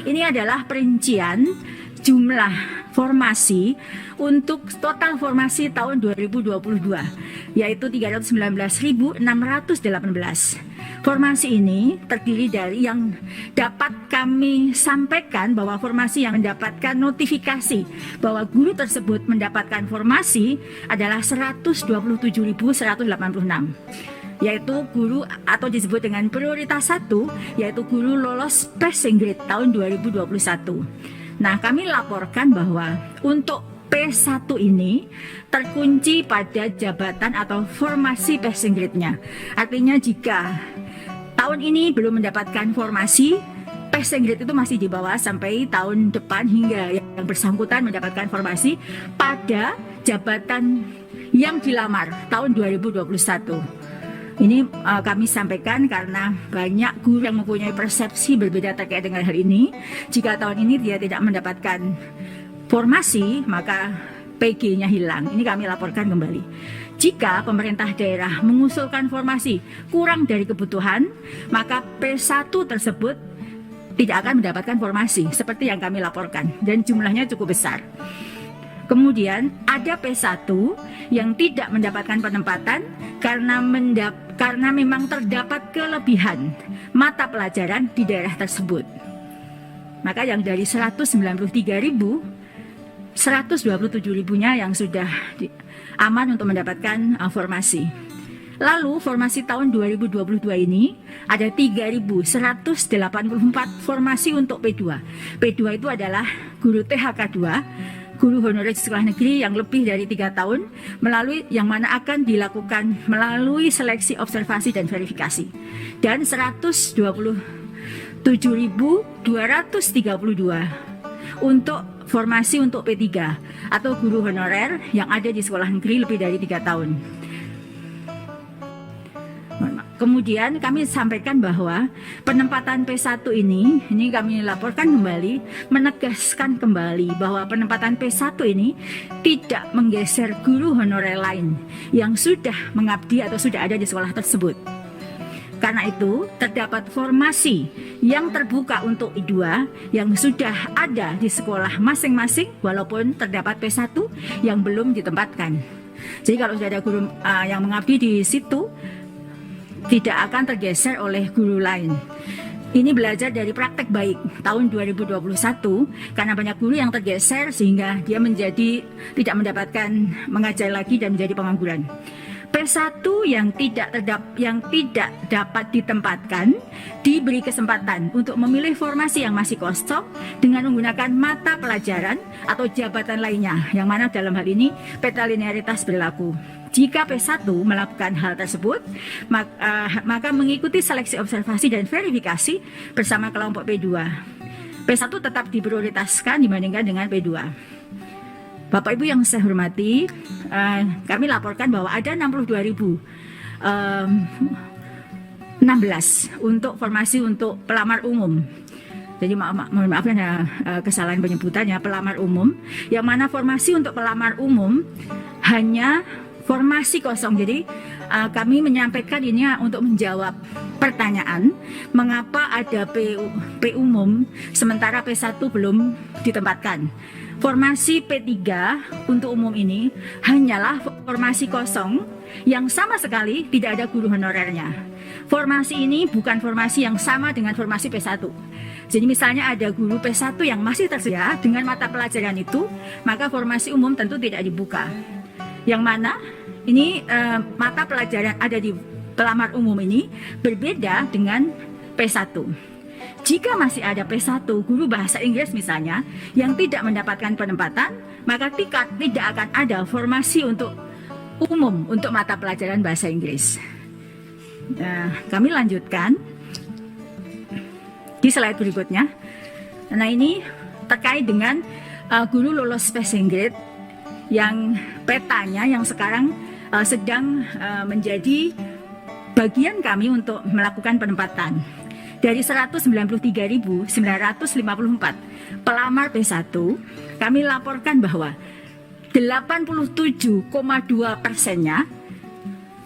Ini adalah perincian jumlah formasi untuk total formasi tahun 2022, yaitu 319.618. Formasi ini terdiri dari yang dapat kami sampaikan bahwa formasi yang mendapatkan notifikasi bahwa guru tersebut mendapatkan formasi adalah 127.186, yaitu guru atau disebut dengan prioritas 1, yaitu guru lolos passing grade tahun 2021. Nah, kami laporkan bahwa untuk P1 ini terkunci pada jabatan atau formasi passing grade-nya. Artinya jika tahun ini belum mendapatkan formasi, passing grade itu masih di bawah sampai tahun depan hingga yang bersangkutan mendapatkan formasi pada jabatan yang dilamar tahun 2021. Ini kami sampaikan karena banyak guru yang mempunyai persepsi berbeda terkait dengan hal ini. Jika tahun ini dia tidak mendapatkan formasi, maka PG-nya hilang. Ini kami laporkan kembali. Jika pemerintah daerah mengusulkan formasi kurang dari kebutuhan, maka P1 tersebut tidak akan mendapatkan formasi seperti yang kami laporkan, dan jumlahnya cukup besar. Kemudian ada P1 yang tidak mendapatkan penempatan karena memang terdapat kelebihan mata pelajaran di daerah tersebut. Maka yang dari 193.000, 127.000-nya yang sudah aman untuk mendapatkan formasi. Lalu formasi tahun 2022 ini ada 3.184 formasi untuk P2. P2 itu adalah guru THK 2, guru honorer di sekolah negeri yang lebih dari 3 tahun, yang mana akan dilakukan melalui seleksi observasi dan verifikasi. Dan 127.232 untuk formasi untuk P3 atau guru honorer yang ada di sekolah negeri lebih dari 3 tahun. Kemudian kami sampaikan bahwa penempatan P1 ini kami laporkan kembali, menegaskan kembali bahwa penempatan P1 ini tidak menggeser guru honorer lain yang sudah mengabdi atau sudah ada di sekolah tersebut. Karena itu, terdapat formasi yang terbuka untuk I2 yang sudah ada di sekolah masing-masing walaupun terdapat P1 yang belum ditempatkan. Jadi kalau sudah ada guru yang mengabdi di situ, tidak akan tergeser oleh guru lain. Ini belajar dari praktek baik tahun 2021 karena banyak guru yang tergeser sehingga dia menjadi tidak mendapatkan mengajar lagi dan menjadi pengangguran. P1 yang tidak dapat ditempatkan diberi kesempatan untuk memilih formasi yang masih kosong dengan menggunakan mata pelajaran atau jabatan lainnya, yang mana dalam hal ini peta linearitas berlaku. Jika P1 melakukan hal tersebut, maka mengikuti seleksi observasi dan verifikasi bersama kelompok P2. P1 tetap diprioritaskan dibandingkan dengan P2. Bapak Ibu yang saya hormati, kami laporkan bahwa ada 62.016 untuk formasi untuk pelamar umum. Jadi mohon maaf ya kesalahan penyebutannya, pelamar umum, yang mana formasi untuk pelamar umum hanya formasi kosong. Jadi kami menyampaikan ini untuk menjawab pertanyaan mengapa ada P umum sementara P1 belum ditempatkan. Formasi P3 untuk umum ini hanyalah formasi kosong yang sama sekali tidak ada guru honorernya. Formasi ini bukan formasi yang sama dengan formasi P1. Jadi misalnya ada guru P1 yang masih tersedia dengan mata pelajaran itu, maka formasi umum tentu tidak dibuka. Yang mana ini mata pelajaran ada di pelamar umum ini berbeda dengan P1. Jika masih ada P1 guru bahasa Inggris misalnya yang tidak mendapatkan penempatan, maka tidak akan ada formasi untuk umum untuk mata pelajaran bahasa Inggris. Kami lanjutkan di slide berikutnya. Nah, ini terkait dengan guru lolos passing grade yang petanya yang sekarang sedang menjadi bagian kami untuk melakukan penempatan. Dari 193.954 pelamar P1, kami laporkan bahwa 87,2%-nya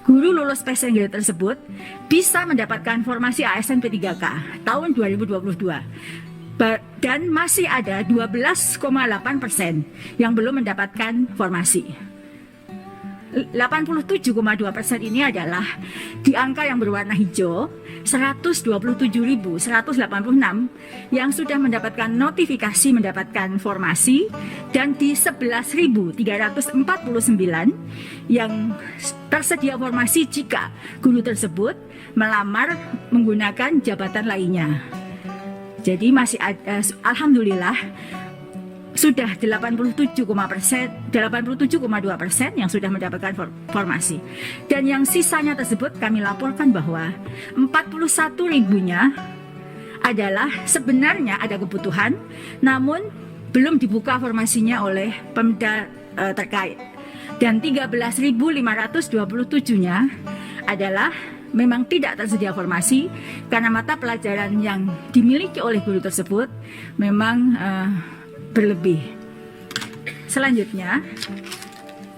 guru lulus passing grade tersebut bisa mendapatkan formasi ASN P3K tahun 2022. dan masih ada 12,8% yang belum mendapatkan formasi. 87,2% ini adalah di angka yang berwarna hijau, 127.186 yang sudah mendapatkan notifikasi mendapatkan formasi, dan di 11.349 yang tersedia formasi jika guru tersebut melamar menggunakan jabatan lainnya. Jadi masih ada, alhamdulillah sudah 87,2% yang sudah mendapatkan formasi. Dan yang sisanya tersebut kami laporkan bahwa 41.000-nya adalah sebenarnya ada kebutuhan, namun belum dibuka formasinya oleh Pemda terkait. Dan 13.527-nya adalah memang tidak tersedia formasi karena mata pelajaran yang dimiliki oleh guru tersebut memang berlebih. Selanjutnya,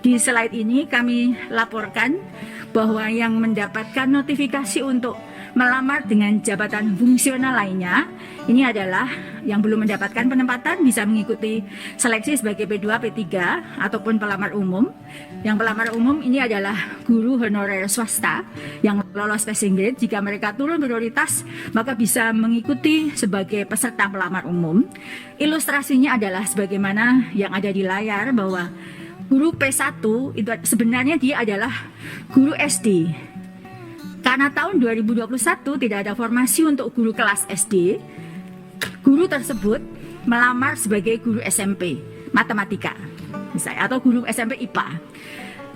di slide ini kami laporkan bahwa yang mendapatkan notifikasi untuk melamar dengan jabatan fungsional lainnya, ini adalah yang belum mendapatkan penempatan bisa mengikuti seleksi sebagai P2, P3 ataupun pelamar umum. Yang pelamar umum ini adalah guru honorer swasta yang lolos passing grade. Jika mereka turun prioritas, maka bisa mengikuti sebagai peserta pelamar umum. Ilustrasinya adalah sebagaimana yang ada di layar, bahwa guru P1 itu sebenarnya dia adalah guru SD. Karena tahun 2021 tidak ada formasi untuk guru kelas SD, guru tersebut melamar sebagai guru SMP matematika misalnya, atau guru SMP IPA.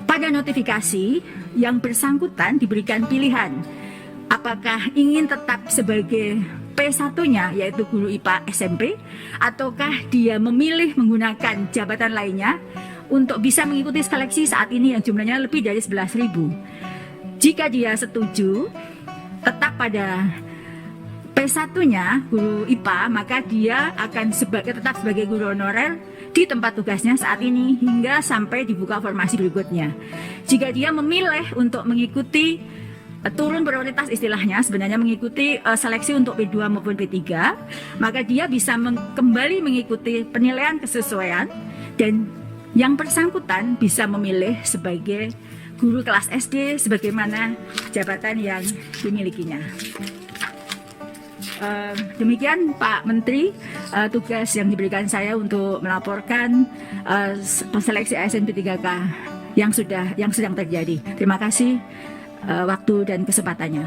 Pada notifikasi yang bersangkutan diberikan pilihan apakah ingin tetap sebagai P1-nya yaitu guru IPA SMP, ataukah dia memilih menggunakan jabatan lainnya untuk bisa mengikuti seleksi saat ini yang jumlahnya lebih dari 11.000. Jika dia setuju tetap pada P1-nya guru IPA, maka dia akan tetap sebagai guru honorer di tempat tugasnya saat ini hingga sampai dibuka formasi berikutnya. Jika dia memilih untuk mengikuti turun prioritas istilahnya, sebenarnya mengikuti seleksi untuk P2 maupun P3, maka dia bisa kembali mengikuti penilaian kesesuaian, dan yang bersangkutan bisa memilih sebagai guru kelas SD sebagaimana jabatan yang dimilikinya. Demikian Pak Menteri, tugas yang diberikan saya untuk melaporkan seleksi ASN P3K yang sedang terjadi. Terima kasih waktu dan kesempatannya.